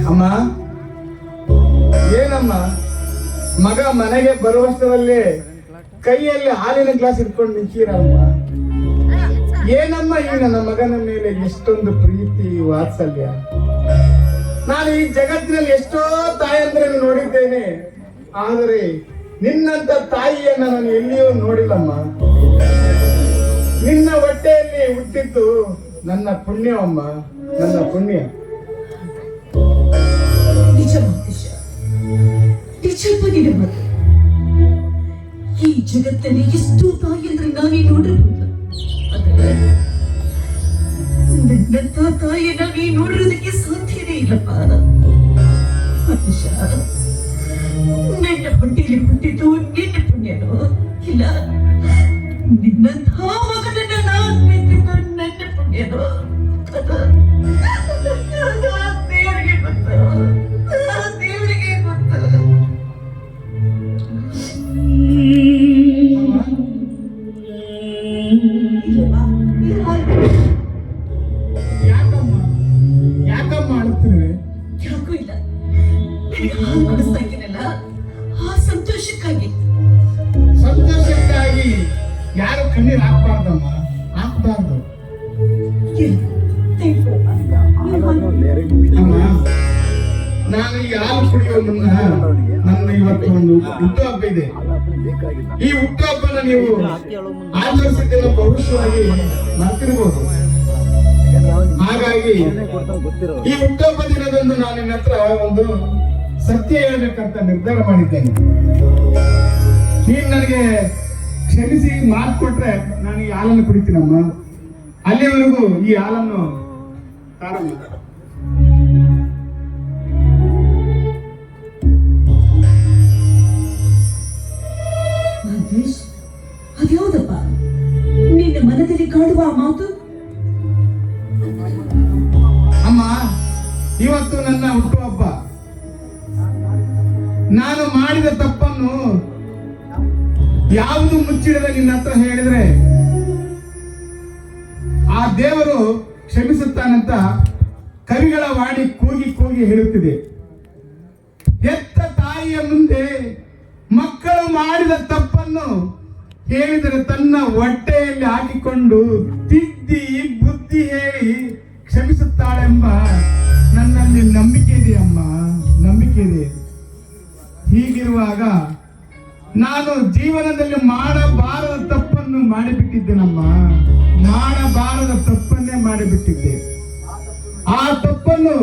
ಅಮ್ಮ, ಏನಮ್ಮ ಮಗ ಮನೆಗೆ ಬರುವಷ್ಟರಲ್ಲಿ ಕೈಯಲ್ಲಿ ಹಾಲಿನ ಗ್ಲಾಸ್ ಇಟ್ಕೊಂಡು ನಿಂತೀರಮ್ಮ. ಏನಮ್ಮ ಈ ನನ್ನ ಮಗನ ಮೇಲೆ ಎಷ್ಟೊಂದು ಪ್ರೀತಿ ವಾತ್ಸಲ್ಯ. ನಾನು ಈ ಜಗತ್ತಿನಲ್ಲಿ ಎಷ್ಟೋ ತಾಯಂದ್ರನ್ನು ನೋಡಿದ್ದೇನೆ, ಆದರೆ ನಿನ್ನಂತ ತಾಯಿಯನ್ನ ನಾನು ಎಲ್ಲಿಯೂ ನೋಡಿಲ್ಲಮ್ಮ. ನಿನ್ನ ಹೊಟ್ಟೆಯಲ್ಲಿ ಹುಟ್ಟಿದ್ದು ನನ್ನ ಪುಣ್ಯವಮ್ಮ, ನನ್ನ ಪುಣ್ಯ. ಈ ಜಗತ್ತಲ್ಲಿ ಎಷ್ಟು ತಾಯಿಯಂದ್ರೆ ನಾನೇ ನೋಡಿರಬಹುದು, ನನ್ನಂತ ತಾಯಿಯನ್ನ ನೀ ನೋಡಿರೋದಕ್ಕೆ ಸಾಧ್ಯನೇ ಇಲ್ಲಪ್ಪ. ನನ್ನ ಹೊಟ್ಟೆಯಲ್ಲಿ ಹುಟ್ಟಿದ್ದು ನಿನ್ನ ಪುಣ್ಯನೋ ಇಲ್ಲ, ನಿನ್ನಂಥ ಮಗನನ್ನ ನಾನು ಬೆಳೆದಿದ್ದು ನನ್ನ ಪುಣ್ಯನೋ ದೇವರಿಗೆ ಗೊತ್ತು, ದೇವರಿಗೆ ಗೊತ್ತು. ಯಾಕಮ್ಮ ಅಳುತ್ತಿರುವೆ? ಯಾಕೂ ಇಲ್ಲ, ನನಗೆ ಹಾಲು ಕುಡಿಸ್ತಾ ಇದ್ದೀನಲ್ಲ ಆ ಸಂತೋಷಕ್ಕಾಗಿ. ಸಂತೋಷಕ್ಕಾಗಿ ಯಾರು ಕಣ್ಣೀರು ಹಾಕ್ಬಾರ್ದಮ್ಮ, ಹಾಕ್ಬಾರ್ದು. ಅಮ್ಮ, ನಾನು ಈ ಹಾಲು ಕುಡಿಯುವ ಮುನ್ನ ನನ್ನ ಇವತ್ತು ಒಂದು ಹುಟ್ಟುಹಬ್ಬ ಇದೆ. ಈ ಹುಟ್ಟುಹಬ್ಬನ ನೀವು ಆಚರಿಸಿದ್ದೆಲ್ಲ ಬಹುಶಃವಾಗಿ ಮರ್ತಿರ್ಬೋದು. ಹಾಗಾಗಿ ಈ ಹುಟ್ಟುಹಬ್ಬ ದಿನದಂದು ನಾನು ನಿನ್ನ ಹತ್ರ ಒಂದು ಸತ್ಯ ಹೇಳ್ಬೇಕಂತ ನಿರ್ಧಾರ ಮಾಡಿದ್ದೇನೆ. ನೀನ್ ನನಗೆ ಕ್ಷಮಿಸಿ ಮಾತು ಕೊಟ್ರೆ ನಾನು ಈ ಹಾಲನ್ನು ಕುಡಿತೀನಮ್ಮ. ಅಲ್ಲಿವರೆಗೂ ಈ ಹಾಲನ್ನು ತಾರಮ್ಮ. ಅದ್ಯಾವುದಪ್ಪ ನಿನ್ನ ಮನದಲ್ಲಿ ಕಾಡುವ ಮಾತು? ಅಮ್ಮ, ಇವತ್ತು ನನ್ನ ಹುಟ್ಟುಹಬ್ಬ. ನಾನು ಮಾಡಿದ ತಪ್ಪನ್ನು ಯಾವುದು ಮುಚ್ಚಿಡದೆ ನಿನ್ನ ಹತ್ರ ಹೇಳಿದ್ರೆ ಆ ದೇವರು ಕ್ಷಮಿಸುತ್ತಾನಂತ ಕವಿಗಳ ವಾಣಿ ಕೂಗಿ ಕೂಗಿ ಹೇಳುತ್ತಿದೆ. ಹೆತ್ತ ತಾಯಿಯ ಮುಂದೆ ಮಕ್ಕಳು ಮಾಡಿದ ತಪ್ಪನ್ನು ಹೇಳಿದರೆ ತನ್ನ ಹೊಟ್ಟೆಯಲ್ಲಿ ಹಾಕಿಕೊಂಡು ತಿದ್ದಿ ಬುದ್ಧಿ ಹೇಳಿ ಕ್ಷಮಿಸುತ್ತಾಳೆಂಬ ನನ್ನಲ್ಲಿ ನಂಬಿಕೆ ಇದೆ ಅಮ್ಮ, ನಂಬಿಕೆ ಇದೆ. ಹೀಗಿರುವಾಗ ನಾನು ಜೀವನದಲ್ಲಿ ಮಾಡಬಾರದ ತಪ್ಪನ್ನು ಮಾಡಿಬಿಟ್ಟಿದ್ದೇನಮ್ಮ, ಮಾಡಬಾರದ ತಪ್ಪನ್ನೇ ಮಾಡಿಬಿಟ್ಟಿದ್ದೆ. ಆ ತಪ್ಪನ್ನು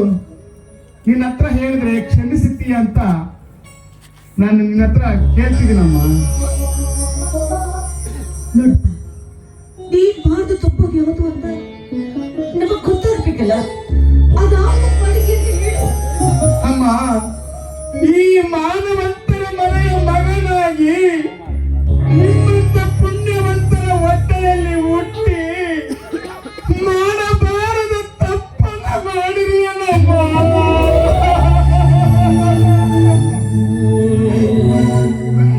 ನಿನ್ನ ಹತ್ರ ಹೇಳಿದ್ರೆ ಕ್ಷಮಿಸುತ್ತೀಯ ಅಂತ ನಾನು ನಿನ್ನ ಹತ್ರ ಕೇಳ್ತಿದ್ದೀನಮ್ಮ. ನೋಡಪ್ಪ, ನೀನ್ ಮಾಡಿದ ತಪ್ಪಾಗ ಯಾವುದು ಅಂತ ನಮಗ್ ಗೊತ್ತಾಗ್ಬೇಕಲ್ಲ, ಅದಾದ ಮಾಡಿಕೆ ಹೇಳು. ಅಮ್ಮ, ಈ ಮಾನವಂತರ ಮನೆಯ ಮಗನಾಗಿ ನಿಮ್ಮಂತ ಪುಣ್ಯವಂತರ ಹೊಟ್ಟೆಯಲ್ಲಿ ಹುಟ್ಟಿ ಮಾಡಬಾರದ ತಪ್ಪನ್ನ ಮಾಡಿರುವನಮ್ಮ.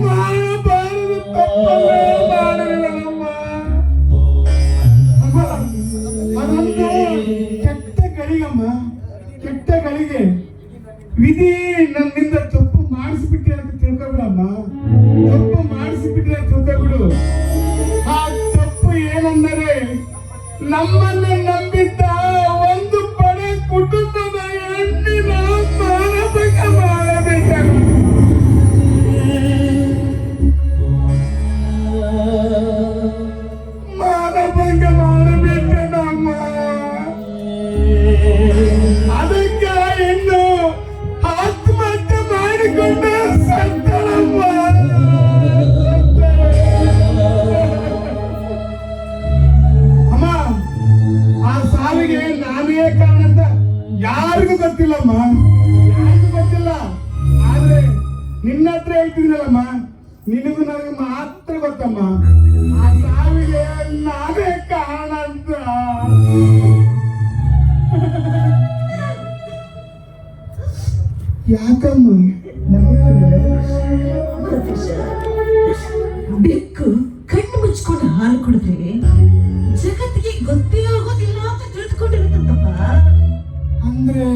ಮಾಡಬಾರದ ತಪ್ಪನ್ನ ಮಾಡಿರುವನಮ್ಮ. ಅಮ್ಮ, ಅದೊಂದು ಕೆಟ್ಟ ಗಳಿಗಮ್ಮ, ಕೆಟ್ಟ ಗಳಿಗೆ. ವಿಧಿ ನನ್ನಿಂದ ತಪ್ಪು ಮಾಡಿಸ್ಬಿಟ್ಟೆ ಅಂತ ತಿಳ್ಕೊಬಿಡಮ್ಮ, ತಪ್ಪು ಮಾಡಿಸಿಬಿಟ್ರೆ ತಿಳ್ಕೊಬಿಡು. ಆ ತಪ್ಪು ಏನೆಂದರೆ ನಮ್ಮನ್ನು ನಂಬಿದ್ದ ಒಂದು ಪಡೆ ಕುಟುಂಬದ ಹೆಣ್ಣಿನ ಮಾನಭಂಗ ಮಾಡಬೇಕಾಗ. ಮಾನಭಂಗ ಮಾಡಬೇಕಮ್ಮ. ಅದಕ್ಕೆ ಇನ್ನು ಆತ್ಮಹತ್ಯೆ ಮಾಡಿಕೊಂಡ ಸಂತನಮ್ಮ. ಅಮ್ಮ, ಆ ಸಾವಿಗೆ ನಾನೇ ಕಾರಣ ಅಂತ ಯಾರಿಗೂ ಗೊತ್ತಿಲ್ಲಮ್ಮ, ಯಾರಿಗೂ ಗೊತ್ತಿಲ್ಲ. ಆದ್ರೆ ನಿನ್ನ ಹತ್ರ ಹೇಳ್ತಿದ್ದೀನಲ್ಲಮ್ಮ, ನಿನಗೂ ನನಗೆ ಮಾತ್ರ ಗೊತ್ತಮ್ಮ. ಆ ಸಾವಿಗೆ ನಾನೇ ಕಾರಣ ಅಂತ. ಯಾಕಮ್ಮ ನಗುತ್ತಿರುವೆ? ಮಹೇಶ, ಬೆಕ್ಕು ಕಣ್ಣು ಮುಚ್ಕೊಂಡು ಹಾಲು ಕುಡಿದ್ರೆ ಜಗತ್ತಿಗೆ ಗೊತ್ತೇ ಆಗೋದಿಲ್ಲ ಅಂತ ತಿಳಿದುಕೊಂಡಿರುತ್ತಪ್ಪ. ಅಂದ್ರೆ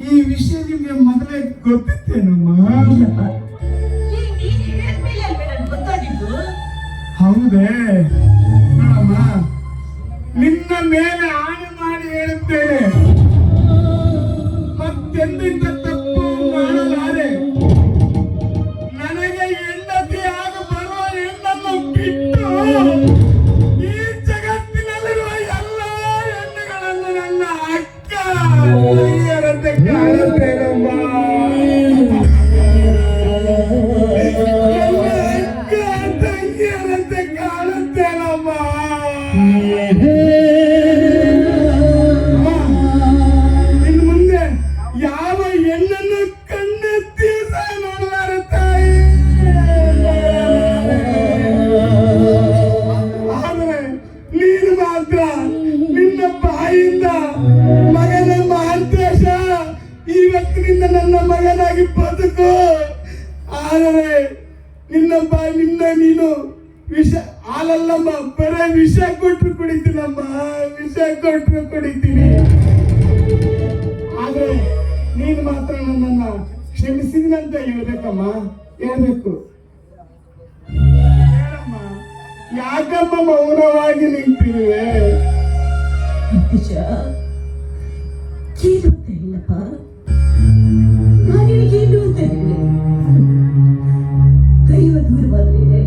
ಈ ವಿಷಯ ನಿಮ್ಗೆ ಮೊದಲೇ ಗೊತ್ತಿತ್ತೇನಮ್ಮ? ಇಲ್ಲಪ್ಪ, ಈಗ ನೀನ್ ಹೇಳಿದ್ಮೇಲೆ ಅಲ್ವೇ ನನ್ಗೆ ಗೊತ್ತಾಗಿದ್ದು. ಹೌದೇ? ನೋಡಮ್ಮ, ನಿನ್ನ ಮೇಲೆ ಆಣೆ ಮಾಡಿ ಹೇಳುತ್ತೇನೆ, ಮತ್ತೆಂದಿದ್ದ ತಪ್ಪು ಮಾಡಲಾರೆ. ನನಗೆ ಹೆಂಡತಿಯಾಗ ಬರುವ ಹೆಣ್ಣನ್ನು ಬಿಟ್ಟು ಈ ಜಗತ್ತಿನಲ್ಲಿರುವ ಎಲ್ಲ ಹೆಣ್ಣುಗಳನ್ನು ನನ್ನ ಅಕ್ಕ ತಂಗಿಯರಂತೆ ಕಾಣುತ್ತೇನಮ್ಮ. ನನ್ನ ಅಕ್ಕ ತಂಗಿಯರಂತೆ ಕಾಣುತ್ತೇನಮ್ಮ. ಇನ್ನು ಮುಂದೆ ಯಾವ ಹೆಣ್ಣನ್ನು ಕಣ್ಣೆತ್ತಿ ಸಹ ನೋಡಲಾರೆ ತಾಯಿ. ಆದರೆ ನೀನು ಮಾತ್ರ ನಿನ್ನ ಬಾಯಿಂದ ಮಗನ ಮಹಾಂತೇಶ ಇವತ್ತಿನಿಂದ ನನ್ನ ಮಗನಾಗಿ ಬದುಕು. ಆದರೆ ನಿನ್ನ ನೀನು ವಿಷ ಹಾಲಲ್ಲಮ್ಮ, ಬರೇ ವಿಷ ಕೊಟ್ಟರು ಕುಡಿತೀನಮ್ಮ, ವಿಷ ಕೊಟ್ಟರು ಕುಡಿತೀನಿ. ಆದ್ರೆ ನೀನು ಮಾತ್ರ ನನ್ನನ್ನ ಕ್ಷಮಿಸಿದಿನಂತ ಹೇಳ್ಬೇಕಮ್ಮ, ಹೇಳ್ಬೇಕು. ಹೇಳಮ್ಮ, ಯಾಕಮ್ಮ ಮೌನವಾಗಿ ನಿಂತಿರುವೆ? ಮಹೇಶ, ಏನು ಅಂತ ಹೇಳಪ್ಪ, ನಾನು ನಿನಗೇನು ಅಂತ ಹೇಳಿ. ದೈವ ದೂರವಾದ್ರೆ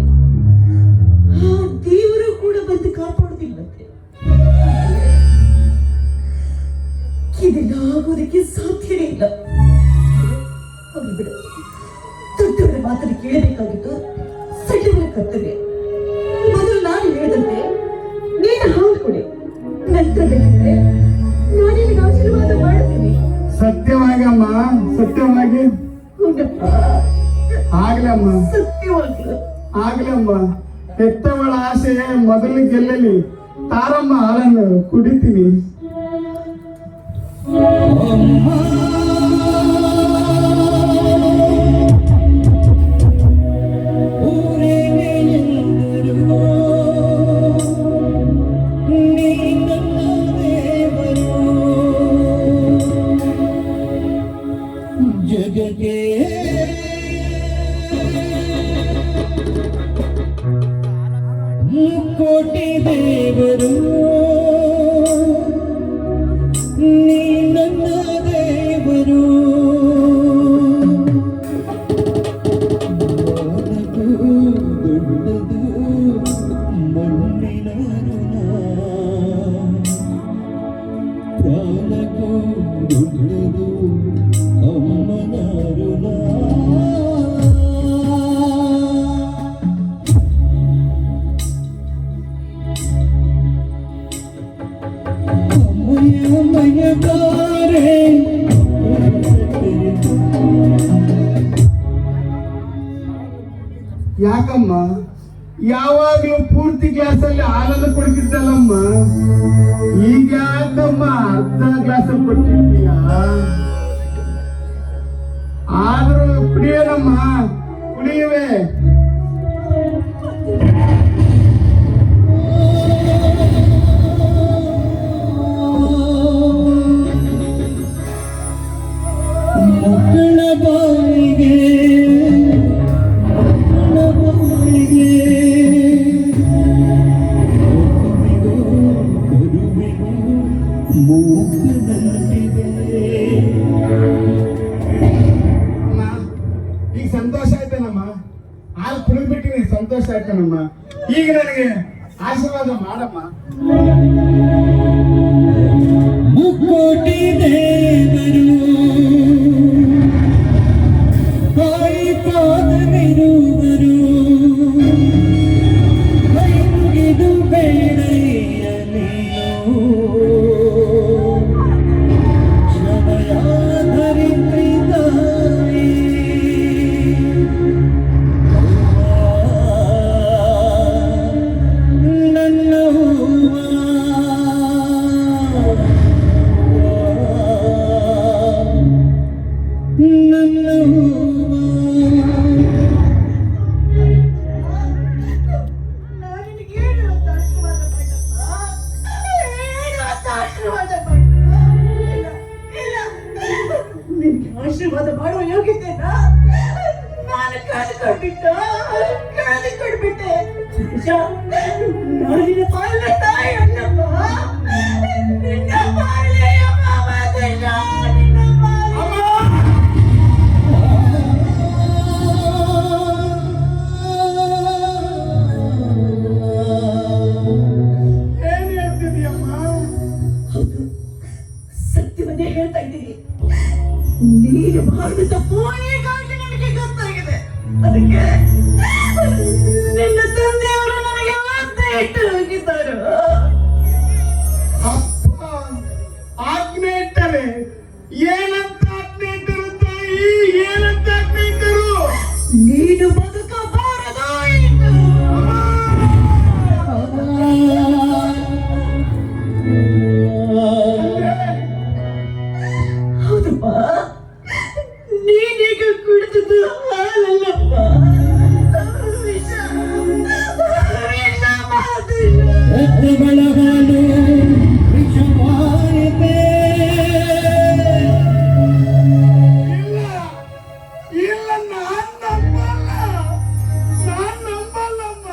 ಆ ದೇವರು ಕೂಡ ಬಂದು ಕಾಪಾಡುತ್ತಿಲ್ಲಂತೆ. ಇದೆಲ್ಲ ಆಗೋದಕ್ಕೆ ಸಾಧ್ಯವೇ ಇಲ್ಲ. ಹೋಗಿ ಬಿಡು, ದೊಡ್ಡವರ ಮಾತನ್ನು ಕೇಳಬೇಕಾಗಿತ್ತು ಸಣ್ಣವರ ಕರ್ತವ್ಯ. ಮೊದಲು ನಾನು ಹೇಳಿದಂತೆ ನೀನು ಹಾಲು ಕೊಡಿ, ನಂತರ ಬೇಕಂದ್ರೆ ನಾನು ನಿನಗೆ ಆಶೀರ್ವಾದ ಮಾಡ್ತೀನಿ. ಸತ್ಯವಾಗಿ ಅಮ್ಮ, ಸತ್ಯವಾಗಿ ಹೌದಪ್ಪ, ಆಗ್ಲಮ್ಮ, ಸತ್ಯವಾಗ್ಲು. ಆಗ್ಲಮ್ಮ. ಹೆತ್ತವಳ ಆಸೆ ಮೊದಲು ಗೆಲ್ಲಲಿ. ತಾರಮ್ಮ ಹಾಲನ್ನು ಕುಡಿತೀನಿ. ಜಗಕ್ಕೆ ಕೋಟಿ ದೇವರು ನೀ ನನ್ನ ದೇವರು. ದೊಡ್ಡದು ಮಣ್ಣಿನ ಋಣ, ಪ್ರಾಣಕ್ಕೂ ದೊಡ್ಡದು ಅಮ್ಮನ ಋಣ. ಯಾಕಮ್ಮ ಯಾವಾಗ್ಲೂ ಪೂರ್ತಿ ಗ್ಲಾಸಲ್ಲಿ ಹಾಲನ್ನು ಕುಡಿತಿದ್ದಲ್ಲಮ್ಮ, ಈಗ ಯಾಕಮ್ಮ ಅರ್ಧ ಗ್ಲಾಸಲ್ಲಿ ಕೊಟ್ಟಿದ್ದೀಯ? ಆದ್ರೂ ಕುಡಿಯೋಣಮ್ಮ, ಕುಡಿಯುವೆ. ಮಕ್ಕಳ ಬಾಯಿಗೆ ಈಗ ಸಂತೋಷ ಆಯ್ತೇನಮ್ಮ, ಹಾಲು ಕುಡಿದ್ಬಿಟ್ಟಿನಿ, ಸಂತೋಷ ಆಯ್ತೇನಮ್ಮ. ಈಗ ನನಗೆ ಆಶೀರ್ವಾದ ಮಾಡಮ್ಮ. ಮುಕ್ಕೋಟಿ ದೇವರು ಬಾಯಿ ಪಾದವಿರುವರು, ಇದು ಬೇಡೆಯ ನೀನು ಕ್ಷಮಯಾಧರಿತ್ರಿ ತಾಯಿ. ನನ್ನ ಹೂವ ಆಶೀರ್ವಾದ ಮಾಡುವ ಯೋಗ್ಯತೆ ನಾನು ಕಳ್ಕೊಂಡ್ಬಿಟ್ಟೆ ನಾನಿನ ಪಾಲನೆ ತಾಯಿ ಅಣ್ಣಪ್ಪ ನಿನ್ನ ಪಾಲನೆಯ ಮಾಮದಲ್ಲ ನಿನ್ನ ಏನ್ ಹೇಳ್ತಿದ್ಯಮ್ಮ? ಹೌದು ಸತ್ಯವನ್ನೇ ಹೇಳ್ತಾ ಇದ್ದೀನಿ ನೀನು ಮಾಡಿದ ತಪ್ಪು ಈಗಾಗಲೇ ನನಗೆ ಗೊತ್ತಾಗಿದೆ ಅದಕ್ಕೆ ನಿನ್ನ ತಂದೆಯವರು ನನಗೆ ಮತ್ತೆ ಇಟ್ಟು ಹೋಗಿದ್ದರು ಅಪ್ಪ ಆಜ್ಞೆ ಇಟ್ಟರೆ ಏನಂತ ಆಜ್ಞೆ ಇಟ್ಟರು ತಾಯಿ? ಏನಂತ ಆಜ್ಞೆ ಇಟ್ಟರು? ನೀನು ಬದುಕಬಾರದು ಎಂದು ಹೌದಪ್ಪ ನೀನೀಗ ಕುಡಿದದ್ದು ಹಾಲಲ್ಲಪ್ಪ ವಿಷ ಮಾದಿಲ್ಲ ರಕ್ತಗಳ ಹಾಲು ವಿಷವಾಯಿತೆ. ಇಲ್ಲ ಇಲ್ಲ ನಾನ್ ನಂಬಲ್ಲಮ್ಮ.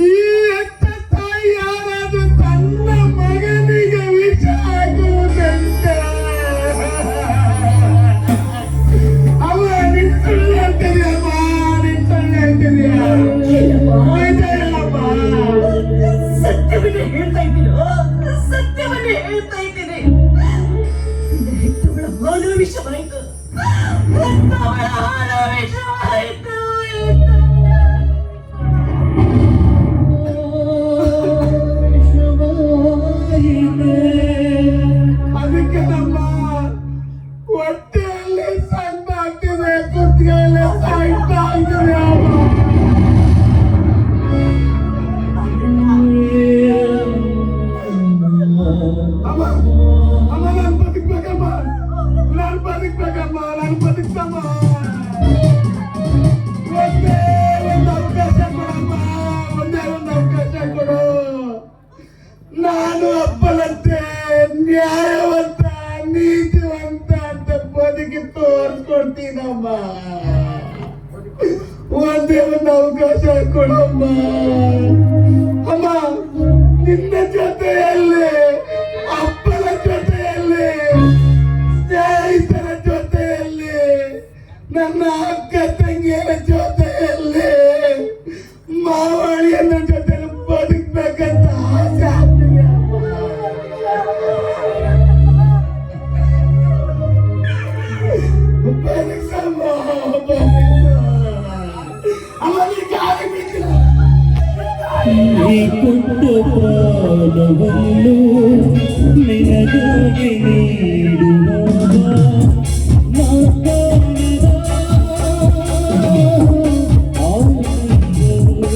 ಈ ಹೆತ್ತ ತಾಯಿ ಯಾರಾದ್ರೂ ತನ್ನ ಮಗನಿಗೆ ವಿಷ ಹಾಕುವುದಂತೆ ಅವ ನಿಂತುಳ್ಳಿ ಹೇಳ್ತಿದ್ಯಮ್ಮ, ನಿಂತುಳ್ಳಿ ಹೇಳ್ತಿದ್ಯಾ? ನಿಜ ಹೇಳಮ್ಮ. ಸತ್ಯವನ್ನೇ ಹೇಳ್ತಾ ಇದ್ದೀನೋ ಸತ್ಯವನ್ನೇ ಹೇಳ್ತಾ ಇದ್ದೀನಿ ಹೆತ್ತವಳ ಹಾಲು ವಿಷವಾಯಿತು ಹೆತ್ತವಳ ಹಾಲು ವಿಷವಾಯಿತು ಅದಕ್ಕೆ ನಮ್ಮ ಹೊಟ್ಟೆಯಲ್ಲಿ ಸಂತ ಆಗ್ತಿದೆ, ಕುತ್ತಿಗೆಯಲ್ಲಿ ಸಾಯ್ತಾ ಇದ್ದಾರೆ ಅಮ್ಮ. ಅಮ್ಮ ನಾನು ಬದುಕ್ಬೇಕಮ್ಮ, ನಾನು ಬದುಕ್ಬೇಕಮ್ಮ, ನಾನು ಬದುಕ್ತಮ್ಮ. ಒಂದೇ ಒಂದು ಅವಕಾಶ ಕೊಡಮ್ಮ, ಒಂದೇ ಒಂದು ಅವಕಾಶ ಕೊಡು. ನಾನು ಅಪ್ಪನಂತೆ ನ್ಯಾಯವಂತ ನೀತಿವಂತ ಅಂತ ಬದುಕಿ ತೋರಿಸ್ಕೊಡ್ತೀನಮ್ಮ. ಒಂದೇ ಒಂದು ಅವಕಾಶ ಕೊಡಮ್ಮ. ಅಮ್ಮ ನಿನ್ನ ಜೊತೆಯಲ್ಲಿ ಅಪ್ಪನ ಜೊತೆಯಲ್ಲಿ ಸ್ನೇಹಿತರ ಜೊತೆಯಲ್ಲಿ ನನ್ನ ಅಕ್ಕ ತಂಗಿಯರ ಜೊತೆಯಲ್ಲಿ ಮಾವಳಿಯನ್ನ ಜೊತೆಲಿ ಬದುಕ್ಬೇಕಂತ ಆಸೆ ಆಗ್ತಿದೆ ಅಮ್ಮ. ಬದುಕ್ಸಮ್ಮ, ಬದುಕ್ಸು. ಅಮ್ಮ ನೀ ಗಾಳಿ ಬಿಟ್ಟಿಲ್ಲ. ಈ ಪುಟ್ಟ ಪ್ರಾಣವನ್ನು ನಿನಗಾಗಿ ನೀಡುವಾಗ ನಾ ಕಾಣದ ಆನಂದವು.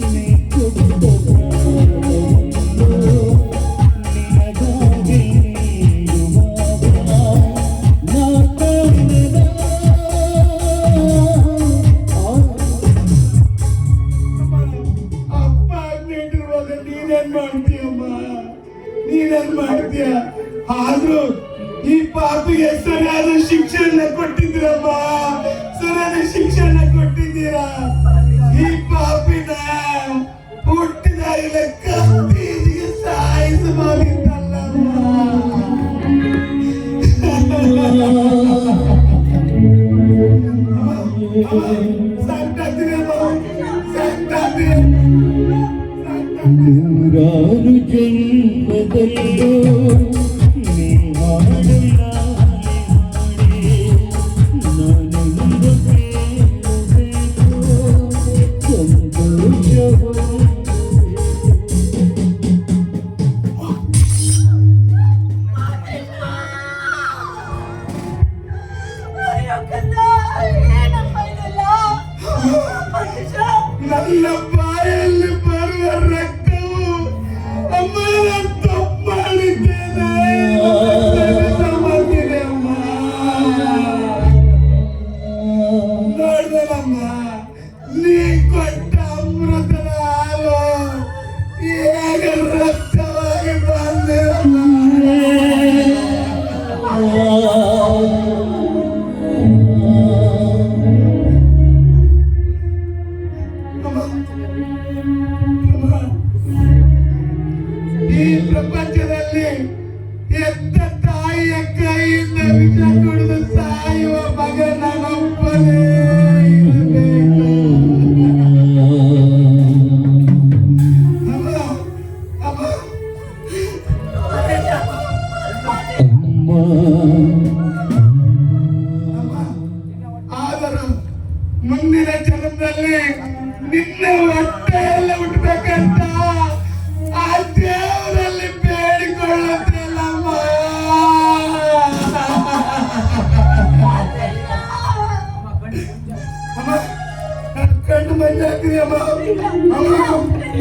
ನೀ ಪುಟ್ಟ ಪ್ರಾಣವನ್ನು ನಿನಗಾಗಿ ನೀಡುವಾಗ ನಾ ಕಾಣದ ಅಪ್ಪ ಆಗ್ನೇಟಿರುವಾಗ ನೀನೇನ್ ಮಾಡ್ತೀಯಮ್ಮ? ನೀನೇನ್ ಮಾಡ್ತೀಯ? ಆದ್ರೂ ಈ ಪಾಪಿಗೆ ಸರಿಯಾದ ಶಿಕ್ಷಣ ಕೊಟ್ಟಿದ್ದೀರಮ್ಮ, ಸರಿಯಾದ ಶಿಕ್ಷಣ ಕೊಟ್ಟಿದ್ದೀರಾ. ಈ ಪಾಪಿನ ಹುಟ್ಟಿದಾಗಲೇ ಕತ್ತೀಜಿಗೆ ಸಾಯಿಸಬಹುದಿತ್ತಲ್ಲಮ್ಮ. ನೂರಾರು ಜನ್ಮದಲ್ಲೂ ನೀ ಹಾಡು ನಾನೇ ಹಾಡಿ ನಾನೊಂದು ಪ್ರೇಮಬೇಕು ಸಂತೋಷವು ಎತ್ತ ತಾಯಿಯ ಕೈಯಿಂದ ವಿಷ ಕುಡಿದು ಸಾಯುವ ಮಗ ನನ್ನೊಬ್ಬನೇ ಇರಬೇಕು. ಅಮ್ಮ, ಅಮ್ಮ, ಆದರೂ ಮುಂದಿನ ಜನ್ಮದಲ್ಲಿ ನಿನ್ನ ಹೊಟ್ಟೆಯಲ್ಲಿ ಹುಟ್ಟಬೇಕಂತ ಆ ದೇವರಲ್ಲಿ ಬೇಡಿಕೊಳ್ಳುತ್ತೇನಮ್ಮ. ಅಮ್ಮ, ನನ್ನ ಕಣ್ಣು ಮಂಜಾಗ್ತಿದೆ ಅಮ್ಮ. ಅಮ್ಮ,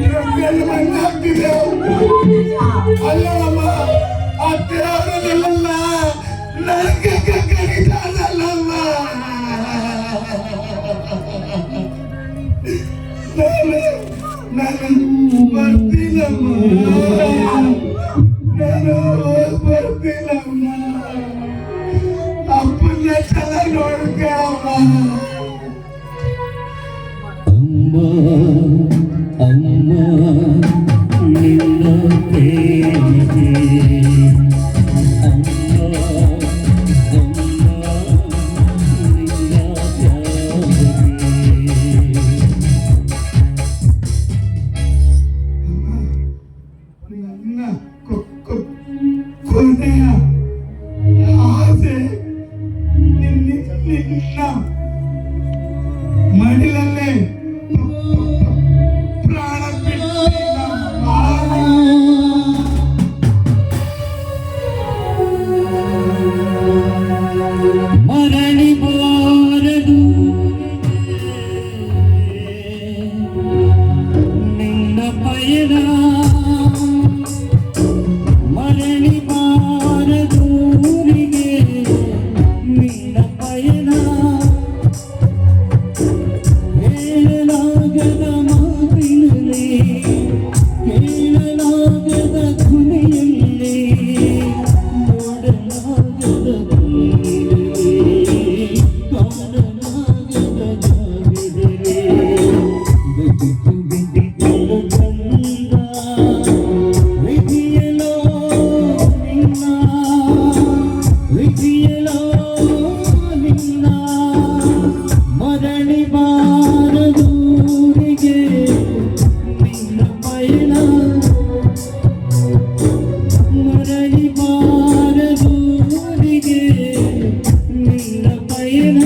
ನನ್ನ ಕಣ್ಣು ಮಂಜಾಗ್ತಿದೆ. ಅಲ್ಲಮ್ಮ, ಆ ದೇವರಲ್ಲೆಲ್ಲ ನನಗೆ ಕರೀತಾನಲ್ಲಮ್ಮ. ನಾನು ಬರ್ತೀನಮ್ಮ, ನಾನು ಬರ್ತೀನಮ್ಮ. ಅಪ್ಪನ ಚೆನ್ನಾಗಿ ನೋಡ್ಕೊಳಮ್ಮ. ಅಮ್ಮ ಅಮ್ಮ ನಿನ್ನ ಪ್ರೇಮಿಗೆ ಅಮ್ಮ ಅಮ್ಮ ನಿನ್ನ ತ್ಯಾಗಕ್ಕೆ ನನ್ನ ಕೊನೆಯ ಆಸೆ ನಿನ್ನ ಮಡಿಲಲ್ಲೇ ಪ್ರಾಣ ಮರಳಿ ಬಾರದು ನಿನ್ನ ಪಯಣ ಮರಳಿ ಬಾರದು ಊರಿಗೆ ನಿನ್ನ ಪಯಣ ಹೇಳಲಾಗದ ಮಾತಿನಲ್ಲಿ ಕೇಳಲಾಗದ ಧ್ವನಿಯಲ್ಲಿ ನೋಡಲಾಗದ ಕಣ್ಣಿನಲ್ಲಿ ಕಾಣಲಾಗದ ಜಾಗದಲ್ಲಿ ಬದುಕು ಬಿದ್ದಿದ್ದಲು ಚಂದ ವಿಧಿಯಲೋ ನಿನ್ನ ವಿಧಿಯಲೋ ನಿನ್ನ ಮರಳಿ ಬಾರದೂರಿಗೆ ನಿನ್ನ ಪಯಣ ಮರಳಿ ಬಾರದೂರಿಗೆ ನಿನ್ನ ಪಯಣ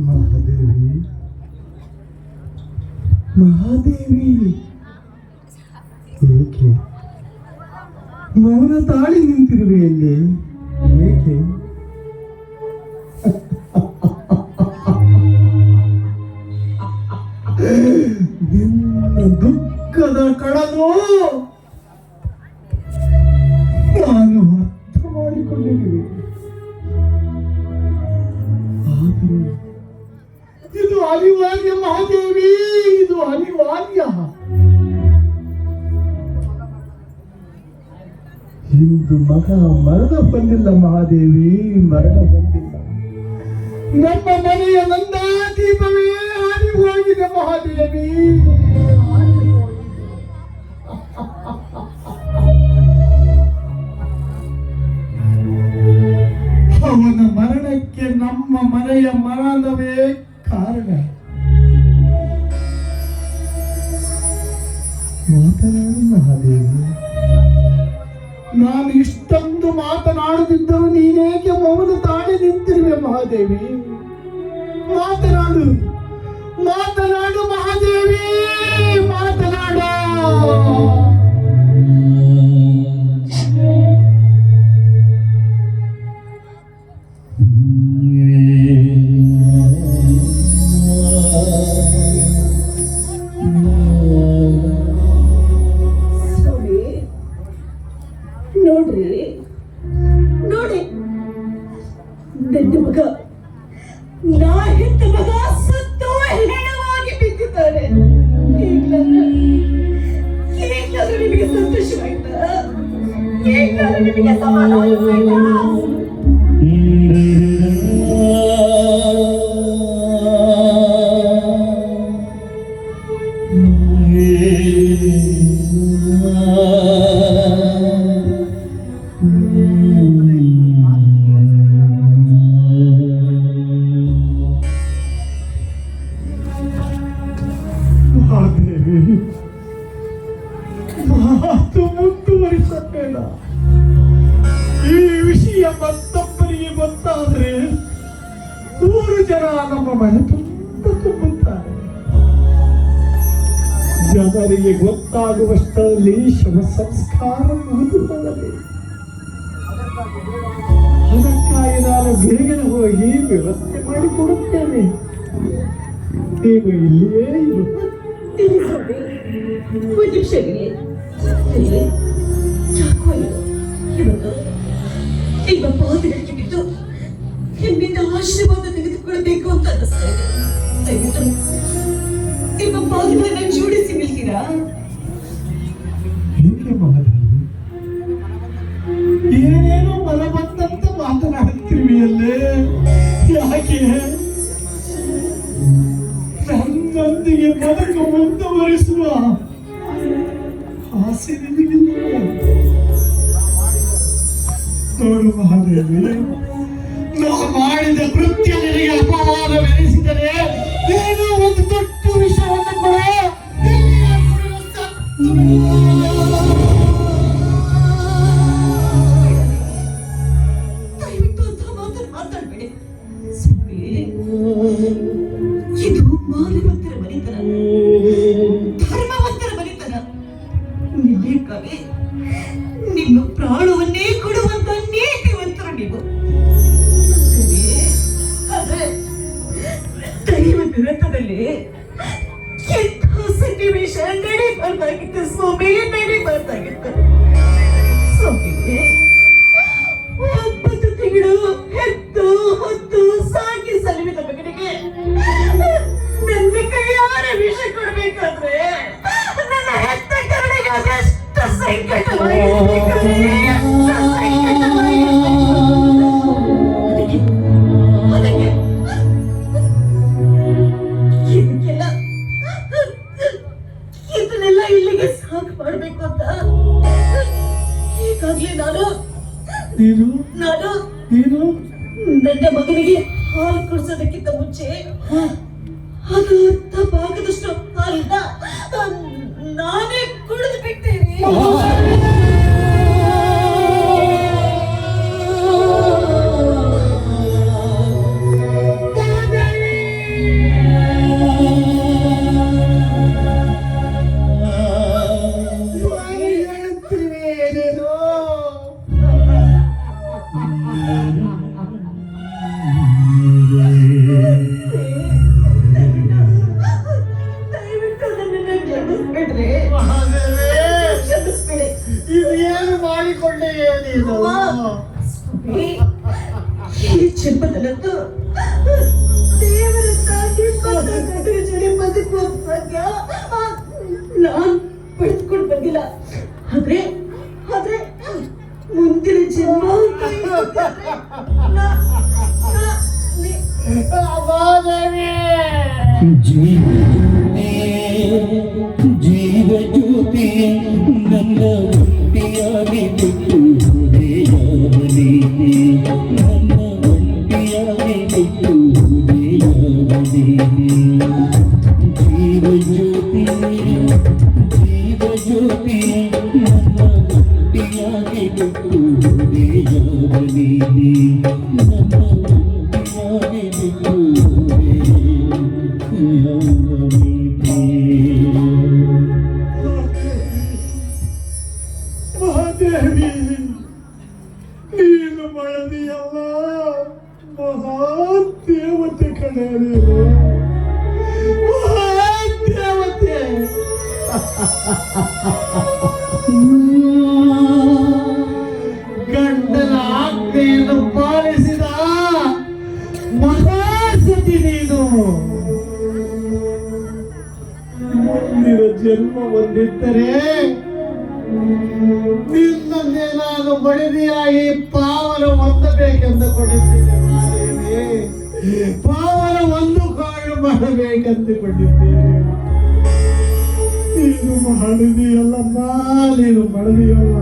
ಮಹಾದೇವಿ, ಮಹಾದೇವಿ, ಏಕೆ ಮೌನ ತಾಳಿ ನಿಂತಿರುವೆಯಲ್ಲಿ? ಏಕೆ ನಿನ್ನ ದುಃಖದ ಕಡಲು ನಾನು ಅರ್ಥ ಮಾಡಿಕೊಂಡಿರುವೆ. ಆದರೂ ಇದು ಅನಿವಾರ್ಯ ಮಹಾದೇವಿ, ಇದು ಅನಿವಾರ್ಯ. ಇಂದು ಮಗ ಮರಣ ಬಂದಿಲ್ಲ ಮಹಾದೇವಿ, ಮರಣ ಬಂದಿಲ್ಲ. ನಮ್ಮ ಮನೆಯ ನಂದಾದೀಪವೇ ಹಾರಿ ಹೋಗಿದೆ ಮಹಾದೇವಿ. ಅವನ ಮರಣಕ್ಕೆ ನಮ್ಮ ಮನೆಯ ಮರಣವೇ ಕಾರಣ. ಮಾತನಾಡು ಮಹಾದೇವಿ. ನಾನು ಇಷ್ಟೊಂದು ಮಾತನಾಡುತ್ತಿದ್ದರೂ ನೀನೇಕೆ ಮೌನ ತಾಳಿ ನಿಂತಿರುವೆ ಮಹಾದೇವಿ? ಮಾತನಾಡು, ಮಾತನಾಡು ಮಹಾದೇವಿ, ಮಾತನಾಡು. ಸ್ವಾಮಿ, ನೋಡ್ರಿ ನೋಡಿ, ನನ್ನ ಮಗ, ನಾ ಹೆತ್ತ ಮಗ ಸತ್ತು ಹೆಣವಾಗಿ ಬಿದ್ದಿದ್ದಾನೆ. ಈಗಲಾದ್ರೂ ನಿಮಗೆ ಸಂತೋಷವಾಯ್ತಾ? ಈಗಲಾದ್ರೂ ನಿಮಗೆ ಸಮಾಧಾನವಾಯ್ತಾ? ಮಾತು ಮುಂದುವರಿಸಬೇಡ. ಈ ವಿಷಯ ಮತ್ತೊಬ್ಬರಿಗೆ ಗೊತ್ತಾದ್ರೆ 100 ಜನ ನಮ್ಮ ಮನೆ ತುಂಬುತ್ತಾರೆ. ಜನರಿಗೆ ಗೊತ್ತಾಗುವಷ್ಟರಲ್ಲಿ ಶವ ಸಂಸ್ಕಾರ ಮುಗಿದುಕೊಳ್ಳಲಿ. ಅದಕ್ಕಾಗಿ ನಾನು ಬೇಗನೆ ಹೋಗಿ ವ್ಯವಸ್ಥೆ ಮಾಡಿಕೊಡುತ್ತೇನೆ. ನೀವು ಇಲ್ಲಿಯೇ ಇರು. ಒಂದು ನಿಮಿಷ ಇರಿ. ಯಾಕೋ ಇವತ್ತು ನಿಮ್ಮ ಪಾದಗಳಿಗೆ ಬಿದ್ದು ನಿಮ್ಮಿಂದ ಆಶೀರ್ವಾದ ತೆಗೆದುಕೊಳ್ಳಬೇಕು ಅಂತ ಅನ್ನಿಸ್ತಾ ಇದೆ. ದಯವಿಟ್ಟು ನಿಮ್ಮ ಪಾದಗಳನ್ನ ಜೋಡಿಸಿ ನಿಲ್ತೀರಾ? ಹೀಗೆ ಮಹಾದೇವಿ, ಏನೇನೋ ಮನ ಬಂದಂತ ಮಾತನಾಡ್ತೀವಿ ಅಲ್ಲೇ. ಯಾಕೆ ನನ್ನೊಂದಿಗೆ ಬದುಕು ಮುಂದುವರಿಸುವ ಆಸೆ ನಿನಗಿಲ್ಲ? ನೋಡು ಮಹಾದೇವಿ, ನಾವು ಮಾಡಿದ ಕೃತ್ಯ ನಿನಗೆ ಅಪವಾದವೆನಿಸಿದರೆ ಏನೋ ಒಂದು ದೊಡ್ಡ ವಿಷಯವನ್ನು ಕೂಡ ದಯವಿಟ್ಟು ಅಂತ ಮಾತನ್ನು ಮಾತಾಡ್ಬೇಡಿ. ಇದು ಮಾನವಂತರ ಮನೆತನ, ಧರ್ಮವಂತರ ಮನೆತನ. ನಿನಗಾಗಿ ನಿಮ್ಮ ಪ್ರಾಣವನ್ನೇ ಕೊಡುವಂತ ನೀತಿವಂತರು ನೀವು. ಆದ್ರೆ ದೈವ ದುರಂತದಲ್ಲಿ ಎಂಥ ಸನ್ನಿವೇಶ ನಡೀಬಾರ್ದಾಗಿತ್ತು ಸ್ವಾಮಿ, ನಡೀಬಾರ್ದಾಗಿತ್ತು ಸ್ವಾಮಿ. 9 ತಿಂಗಳು ಹೆತ್ತು ಹೊತ್ತು ಸಾಕಿ ಸಲುವಿದ ಮಗನಿಗೆ ನನ್ನ ಕೈಯಾರ ವಿಷ ಕೊಡ್ಬೇಕಾದ್ರೆ ನನ್ನ ಹೆತ್ತ ಕರುಣಿಗೆ ಅದೆಷ್ಟು ಸಂಕಟವಾಗಿರ್ಬೇಕಾದ್ರೆ ಇದನ್ನೆಲ್ಲ ಇಲ್ಲಿಗೆ ಸಾಕು ಮಾಡ್ಬೇಕು ಅಂತ ಈಗಾಗ್ಲೇ ನಾನು ನನ್ನ ಮಗನಿಗೆ ಹಾಲು ಕುಡಿಸೋದಕ್ಕಿಂತ ಮುಂಚೆ ಅದು ಅರ್ಧ ಭಾಗದಷ್ಟು ಹಾಲನ್ನ ನಾನೇ ಕುಡಿದು ಬಿಟ್ಟೇನೆ. ಇದೇನು ಮಾಡಿಕೊಂಡೆ ನೀನು? ಈ ಜನ್ಮದಲ್ಲಂತೂ ದೇವರನ್ನ ನಿಮ್ಮ ಜೋಡಿ ಬದುಕುವ ಭಾಗ್ಯ ನಾನ್ ಪಡೆದುಕೊಂಡು ಬಂದಿಲ್ಲ. ಆದ್ರೆ ಮುಂದಿನ ಜನ್ಮ ಜೀವ ಜ್ಯೋತಿ ನನ್ನ ಒಂಟಿಯಾಗಿ ಬಿಟ್ಟು ಹೃದಯಾವಲಿ, ನನ್ನ ಒಂಟಿಯಾಗಿ ಬಿಟ್ಟು ಹೃದಯಾವಲಿ. ಜೀವ ಜ್ಯೋತಿ ನನ್ನ ಒಂಟಿಯಾಗಿ ಬಿಟ್ಟು ಹೃದಯಾವಲಿ, ನನ್ನ ಒಂಟಿಯಾಗಿ ಬಿಟ್ಟು ಹೃದಯಾವಲಿ. ಮಹಾದೇವಿ, ನೀನು ಮಾಡದಿಯಲ್ಲ, ಮಹಾದೇವತೆ ಕಡೆ ನೀನು, ಮಹಾದೇವತೆ. ಗಂಡನ ಆಜ್ಞೆಯನ್ನು ಪಾಲಿಸಿದ ಮುಂದಿನ ಜನ್ಮ ಒಂದಿದ್ದರೆ ನಿನ್ನನ್ನೇ ನಾನು ಮಡದಿಯಾಗಿ ಪಾವನ ಹೊಂದಬೇಕೆಂದುಕೊಂಡಿದ್ದೇನೆ ಮಾದೇವಿ. ಪಾವನ ಒಂದು ಕಾಳು ಮಾಡಬೇಕೆಂದುಕೊಂಡಿದ್ದೇನೆ. ನೀನು ಮಾಡಿದೆಯಲ್ಲಮ್ಮ, ನೀನು ಮಾಡಿದೆಯಲ್ಲ.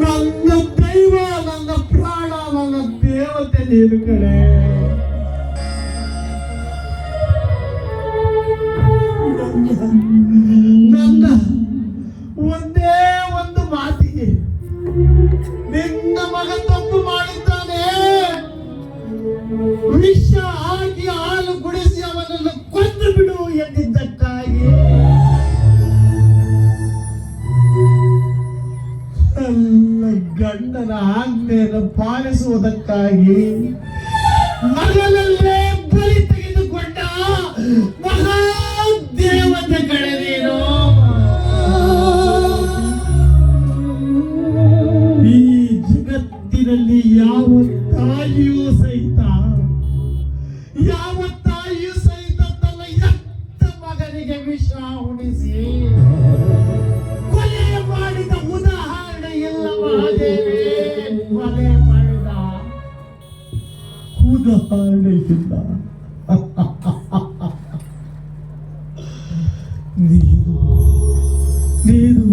ನನ್ನ ದೈವ, ನನ್ನ ಪ್ರಾಣ, ನನ್ನ ದೇವತೆ ನೀನು ಕಡೆ. ನನ್ನ ಒಂದೇ ಒಂದು ಮಾತಿಗೆ ನಿನ್ನ ಮಗ ತಪ್ಪು ಮಾಡಿದ್ದಾನೆ. ವಿಷ ಹಾಕಿ ಹಾಲು ಕುಡಿಸಿ ಅವನನ್ನು ಕೊಂದು ಬಿಡು ಎಂದಿದ್ದಕ್ಕಾಗಿ ನನ್ನ ಗಂಡನ ಆಜ್ಞೆಯನ್ನು ಪಾಲಿಸುವುದಕ್ಕಾಗಿ ಮಗನಲ್ಲೇ ಬಲಿ ತೆಗೆದುಕೊಂಡ ಮಹಾ ದೇವತೆ ಕಡೆ ನೀನು. ಈ ಜಗತ್ತಿನಲ್ಲಿ ಯಾವ ತಾಯಿಯೂ ಸಹಿತ ತನ್ನ ಎತ್ತ ಮಗನಿಗೆ ವಿಷ ಉಣಿಸಿ ಕೊಲೆ ಮಾಡಿದ ಉದಾಹರಣೆ ಇಲ್ಲ ಮಹಾದೇವಿ. ಕೊಲೆ ಮಾಡಿದ ಉದಾಹರಣೆ ಇಲ್ಲ. ನೀನು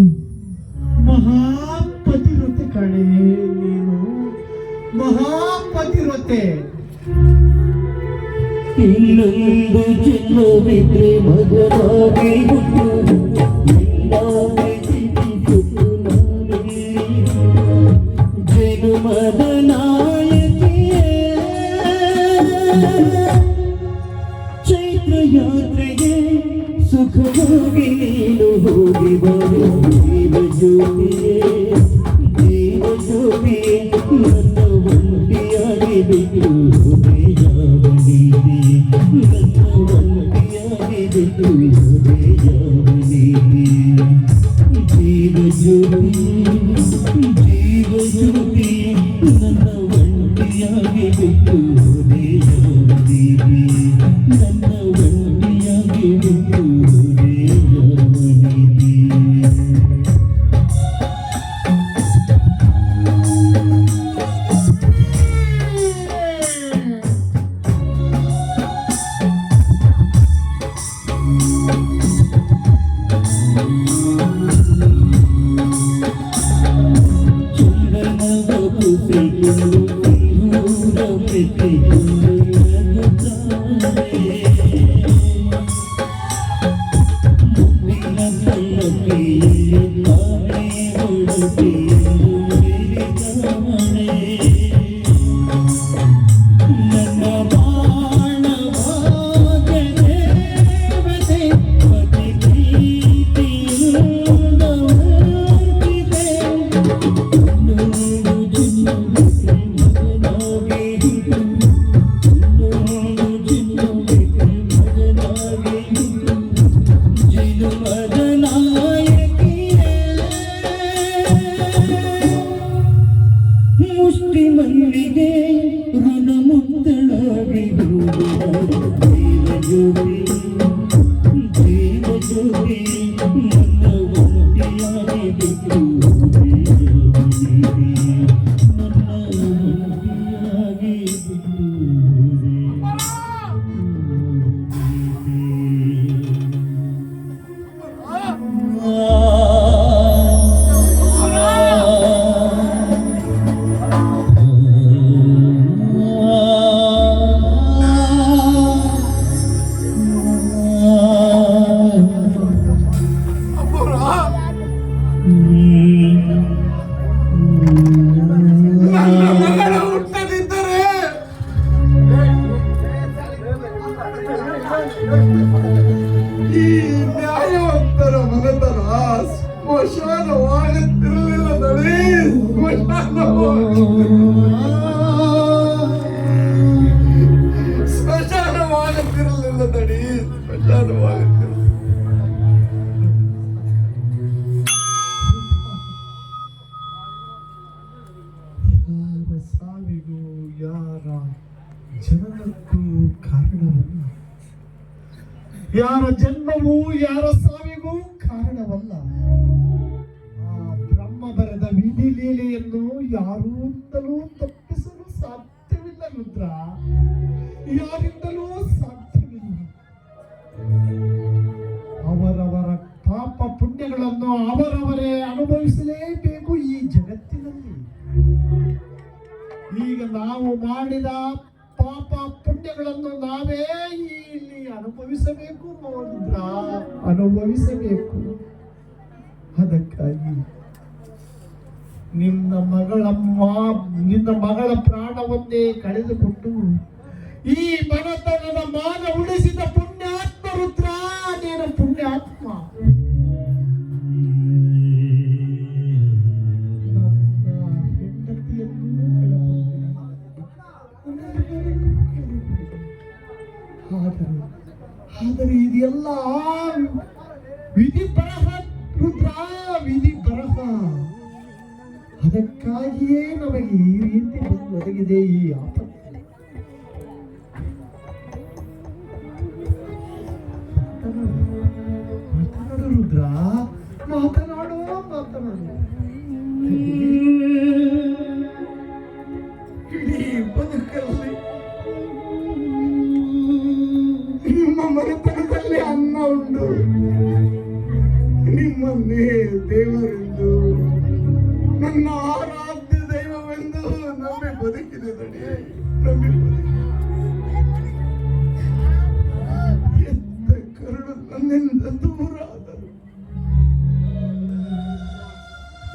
ಮಹಾಪತಿವ್ರತೆ ಕಣೆ. ನೀನು ಮಹಾಪತಿವ್ರತೆ. ಇನ್ನೊಂದು ಜನ್ಮವಿದ್ರೆ ಮಗನಾಗಿ ಹುಟ್ಟು ಜನುಮದ ನಾಯಕಿಯೇ ಚೈತ್ರ ಯಾತ್ರೆಗೆ ಸುಖವಾಗಿ ನೀನು ಹೋಗಿ ಬರು. ಜೀವಜ್ಯೋತಿಯೇ ಜೀವಜ್ಯೋತಿಯೇ ನನ್ನ ಒಂಟಿಯಾಗಿ ಬಿಟ್ಟು ಯಾವ ನೀತಿ, ನನ್ನ ಒಂಟಿಯಾಗಿ ಬಿಟ್ಟು ಯಾವ ನೀತಿ. ಜೀವಜ್ಯೋತಿ ಜೀವಜ್ಯೋತಿ ನನ್ನ ಒಂಟಿಯಾಗಿ ಬಿಟ್ಟು ಯಾವ ನೀತಿ, ನನ್ನ ಒಂಟಿಯಾಗಿ ಬಿಟ್ಟು ಯಾವ ನೀತಿ. ಮುಷ್ಟಿ ಮಲ್ಲಿಗೆ ಋಣ ಮುದ್ದಳಾಗಿ ಜೀವಜ್ಯೋತಿ ಜೀವಜ್ಯೋತಿ ನನ್ನ ಒಂಟಿಯಾಗಿ ಬಿಟ್ಟು ನನ್ನ ಒಂಟಿಯಾಗಿ ಬಿಟ್ಟು ಯಾರ ಜನ್ಮವೂ ಯಾರ ಸಾವಿಗೂ ಕಾರಣವಲ್ಲ. ಆ ಬ್ರಹ್ಮ ಬರೆದ ವಿಧಿ ಲೀಲೆಯನ್ನು ಯಾರಿಂದಲೂ ತಪ್ಪಿಸಲು ಸಾಧ್ಯವಿಲ್ಲ ರುದ್ರ, ಯಾರಿಂದಲೂ ಸಾಧ್ಯವಿಲ್ಲ. ಅವರವರ ಪಾಪ ಪುಣ್ಯಗಳನ್ನು ಅವರವರೇ ಅನುಭವಿಸಲೇಬೇಕು ಈ ಜಗತ್ತಿನಲ್ಲಿ. ಈಗ ನಾವು ಮಾಡಿದ ಪಾಪ ಪುಣ್ಯಗಳನ್ನು ನಾವೇ ಇಲ್ಲಿ ಅನುಭವಿಸಬೇಕು ರುದ್ರ, ಅನುಭವಿಸಬೇಕು. ಅದಕ್ಕಾಗಿ ನಿನ್ನ ಮಗಳ ಪ್ರಾಣವನ್ನೇ ಕಳೆದುಕೊಂಡು ಈ ಮನತನದ ಮಾನ ಉಳಿಸಿದ ಪುಣ್ಯಾತ್ಮ ರುದ್ರ, ನೀನು ಪುಣ್ಯಾತ್ಮ. ನನ್ನ ಹೆಂಡತಿಯನ್ನು ಆದರೆ ಇದೆಲ್ಲ ವಿಧಿ ಬರಹ ರುದ್ರ, ವಿಧಿ ಬರಹ. ಅದಕ್ಕಾಗಿಯೇ ನಮಗೆ ಈ ರೀತಿ ಬಂದು ಒದಗಿದೆ ಈ ಆಪತ್ತು. ಮಾತನಾಡು ರುದ್ರ, ಮಾತನಾಡು. ಇಡೀ ಬದುಕಲ್ಲಿ ನಿಮ್ಮ ಮನೆತನದಲ್ಲಿ ಅನ್ನ ಉಂಟು, ನಿಮ್ಮನ್ನೇ ದೇವರೆಂದು, ನನ್ನ ಆರಾಧ್ಯ ದೈವವೆಂದು ನಂಬಿ ಬದುಕಿದೆ ನಡಿ, ನಂಬಿ ಎತ್ತ ಕರುಳು ನನ್ನಿಂದ ದೂರ ಆದರು.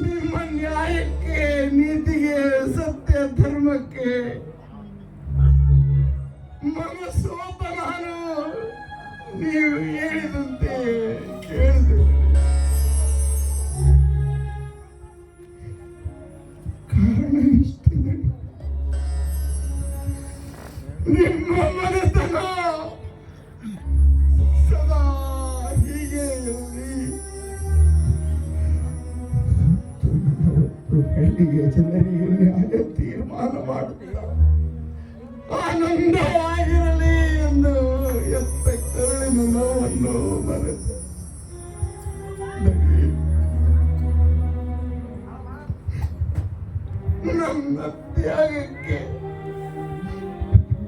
ನಿಮ್ಮ ನ್ಯಾಯಕ್ಕೆ, ನೀತಿಗೆ, ಸತ್ಯ ಧರ್ಮಕ್ಕೆ ಮನಸ್ಸೋಪ ನಾನು ನೀವು ಹೇಳಿದಂತೆ ಕೇಳಿದೆ. ಕಾರಣ ಇಷ್ಟೇ, ನಿಮ್ಮ ಮನೆತನ ಸದಾ ಹೀಗೆ ಇರಲಿ. ಹಳ್ಳಿಗೆ ಜನರಿಗೆ ನ್ಯಾಯ ತೀರ್ಮಾನ ಮಾಡುತ್ತಿಲ್ಲ, ಆನಂದವಾಗಿರಲಿ ಎಂದು ಎತ್ತ ಕರುಳಿನ ನೋವನ್ನು ಮರೆತು ನನ್ನ ತ್ಯಾಗಕ್ಕೆ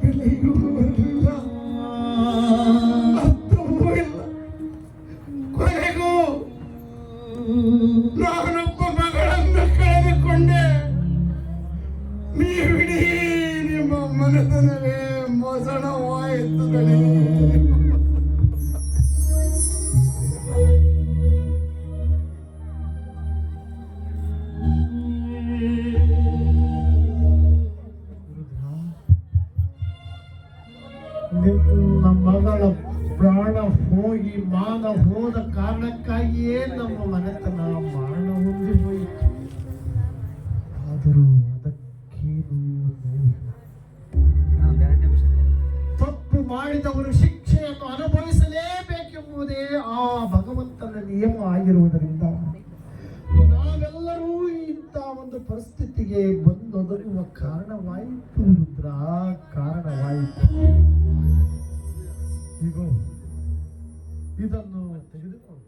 ಬೆಲೆಯೂ ಇಲ್ಲ, ಅರ್ಥವೂ ಇಲ್ಲ. ಕೊನೆಗೂ ನಾನೊಬ್ಬ ಮಗಳನ್ನು ಕಳೆದುಕೊಂಡೆ. ನೀವಿಡೀ ನಿಮ್ಮ ಮನತನವೇ ಮೊಸಣವಾಯಿತು ದಣಿ. ನಿಮ್ಮ ಮಗಳ ಪ್ರಾಣ ಹೋಗಿ ಮಾನ ಹೋದ ಕಾರಣಕ್ಕಾಗಿಯೇ ನಮ್ಮ ಮನೆತನ ಮರಣ ಹೊಂದಿ ಹೋಯಿತು. ಆದರೂ ಅದಕ್ಕೇನು ತಪ್ಪು ಮಾಡಿದವರು ಶಿಕ್ಷೆಯನ್ನು ಅನುಭವಿಸಲೇಬೇಕೆಂಬುದೇ ಆ ಭಗವಂತನ ನಿಯಮ ಆಗಿರುವುದರಿಂದ ನಾವೆಲ್ಲರೂ ಇಂಥ ಒಂದು ಪರಿಸ್ಥಿತಿಗೆ ಬಂದೊದಗುವ ಕಾರಣವಾಯಿತು ರುದ್ರ, ಕಾರಣವಾಯಿತು. ಈಗ ಇದನ್ನು ತೆಗೆದುಕೊಂಡು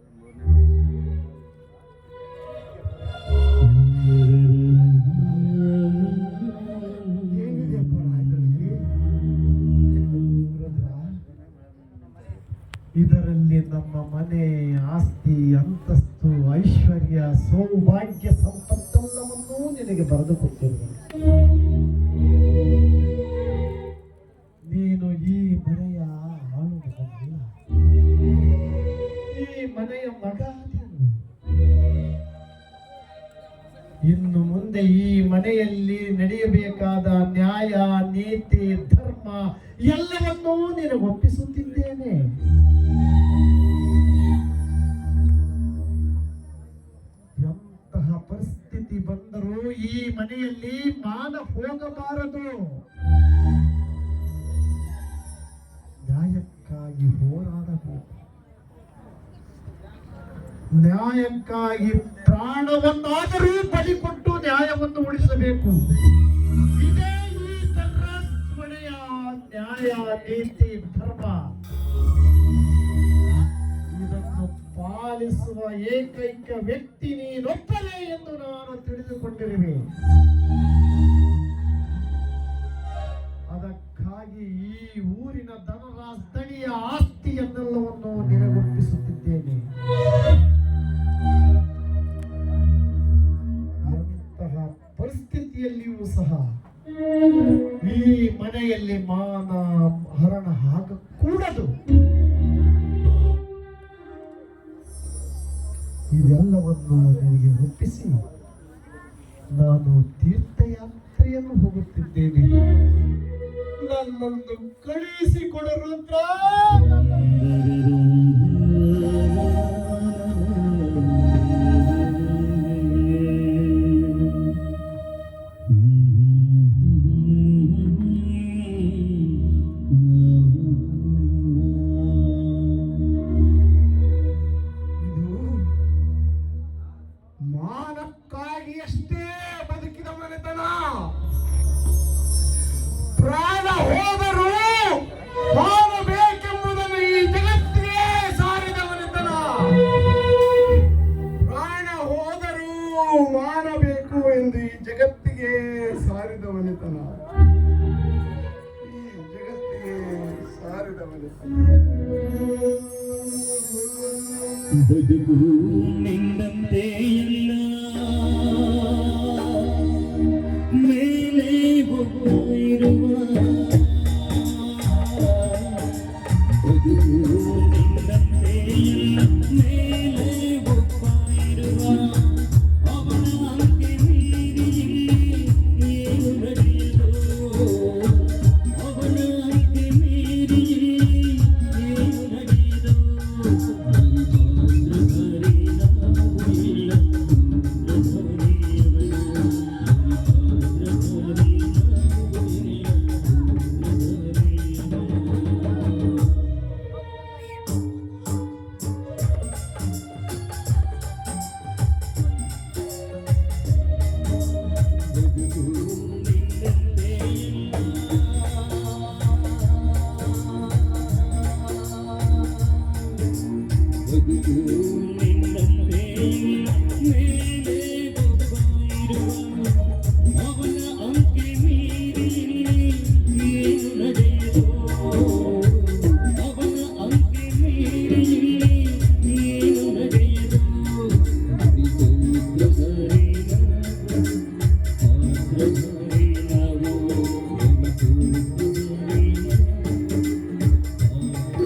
ಏನಿದೆಯಪ್ಪ ಇದರಲ್ಲಿ ನಮ್ಮ ಮನೆ, ಆಸ್ತಿ, ಅಂತಸ್ತು, ಐಶ್ವರ್ಯ, ಸೌಭಾಗ್ಯ, ಸಂಪತ್ತೆಲ್ಲವನ್ನೂ ನಿನಗೆ ಬರೆದು ಕೊಟ್ಟಿರುವೆ. ನೀನು ಈ ಮನೆಯ ಆಳುವುದಲ್ಲ, ಈ ಮನೆಯ ಮಗ. ಇನ್ನು ಮುಂದೆ ಈ ಮನೆಯಲ್ಲಿ ನಡೆಯಬೇಕಾದ ನ್ಯಾಯ, ನೀತಿ, ಧರ್ಮ ಎಲ್ಲವನ್ನೂ ನಿನಗೆ ಒಪ್ಪಿಸುತ್ತಿದ್ದೇನೆ. ಎಂತಹ ಪರಿಸ್ಥಿತಿ ಬಂದರೂ ಈ ಮನೆಯಲ್ಲಿ ಮಾನ ಹೋಗಬಾರದು. ನ್ಯಾಯಕ್ಕಾಗಿ ಹೋರಾಡಬೇಕು, ನ್ಯಾಯಕ್ಕಾಗಿ ಪ್ರಾಣವನ್ನಾದರೂ ಬಲಿ ಕೊಟ್ಟು ನ್ಯಾಯವನ್ನು ಉಳಿಸಬೇಕು. ಇದೇ ಈ ಮನೆಯ ನ್ಯಾಯ, ನೀತಿ, ಧರ್ಮ. ಪಾಲಿಸುವ ಏಕೈಕ ವ್ಯಕ್ತಿ ನೀನೊಬ್ಬನೇ ಎಂದು ನಾನು ತಿಳಿದುಕೊಂಡಿರುವೆ. ಅದಕ್ಕಾಗಿ ಈ ಊರಿನ ಧನರಾಜಧಣಿಯ ಆಸ್ತಿಯನ್ನೆಲ್ಲವನ್ನು ನಿನಗೊಪ್ಪಿಸುತ್ತಿದ್ದೇನೆ. ಎಂತಹ ಪರಿಸ್ಥಿತಿಯಲ್ಲಿಯೂ ಸಹ ಈ ಮನೆಯಲ್ಲಿ ಮಾನ ಹರಣ ಆಗಕೂಡದು. ಇದೆಲ್ಲವನ್ನು ನಿನಗೆ ಒಪ್ಪಿಸಿ ನಾನು ತೀರ್ಥಯಾತ್ರೆಯನ್ನು ಹೋಗುತ್ತಿದ್ದೇನೆ. ನನ್ನೊಂದು ಕಳುಹಿಸಿಕೊಡು ರುದ್ರ. ಮಾನಕ್ಕಾಗಿ ಅಷ್ಟೇ ಬದುಕಿದ ಮನೆತನ. ಪ್ರಾಣ ಹೋದರೂ ಮಾಡಬೇಕೆಂಬುದನ್ನು ಈ ಜಗತ್ತಿಗೆ ಸಾರಿದ ಮನೆತನ. ಪ್ರಾಣ ಹೋದರೂ ಮಾಡಬೇಕು ಎಂದು ಈ ಜಗತ್ತಿಗೆ ಸಾರಿದ ಮನೆತನ. ಈ ಜಗತ್ತಿಗೆ ಸಾರಿದ ಮನೆತನ. ಬದುಕು ನಿನ್ನಂತೆ ಎಲ್ಲ